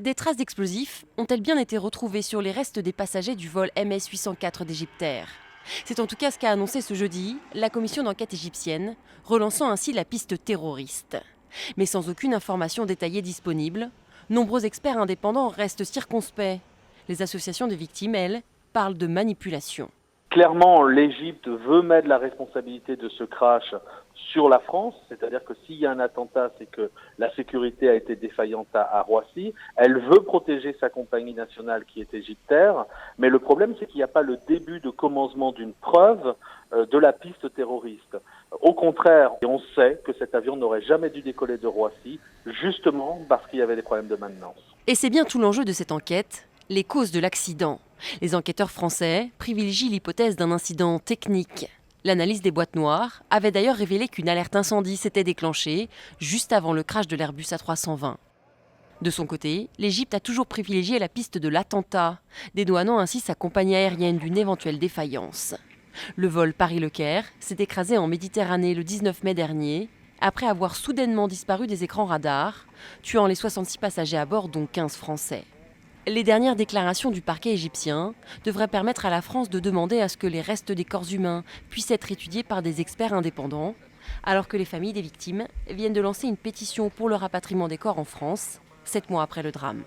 Des traces d'explosifs ont-elles bien été retrouvées sur les restes des passagers du vol MS-804 d'Égyptair? C'est en tout cas ce qu'a annoncé ce jeudi la commission d'enquête égyptienne, relançant ainsi la piste terroriste. Mais sans aucune information détaillée disponible, nombreux experts indépendants restent circonspects. Les associations de victimes, elles, parlent de manipulation. Clairement, l'Égypte veut mettre la responsabilité de ce crash sur la France, c'est-à-dire que s'il y a un attentat, c'est que la sécurité a été défaillante à Roissy. Elle veut protéger sa compagnie nationale qui est Égyptair, mais le problème, c'est qu'il n'y a pas le début de commencement d'une preuve de la piste terroriste. Au contraire, on sait que cet avion n'aurait jamais dû décoller de Roissy, justement parce qu'il y avait des problèmes de maintenance. Et c'est bien tout l'enjeu de cette enquête, les causes de l'accident. Les enquêteurs français privilégient l'hypothèse d'un incident technique. L'analyse des boîtes noires avait d'ailleurs révélé qu'une alerte incendie s'était déclenchée juste avant le crash de l'Airbus A320. De son côté, l'Égypte a toujours privilégié la piste de l'attentat, dédouanant ainsi sa compagnie aérienne d'une éventuelle défaillance. Le vol Paris-Le Caire s'est écrasé en Méditerranée le 19 mai dernier, après avoir soudainement disparu des écrans radars, tuant les 66 passagers à bord, dont 15 Français. Les dernières déclarations du parquet égyptien devraient permettre à la France de demander à ce que les restes des corps humains puissent être étudiés par des experts indépendants, alors que les familles des victimes viennent de lancer une pétition pour le rapatriement des corps en France, 7 mois après le drame.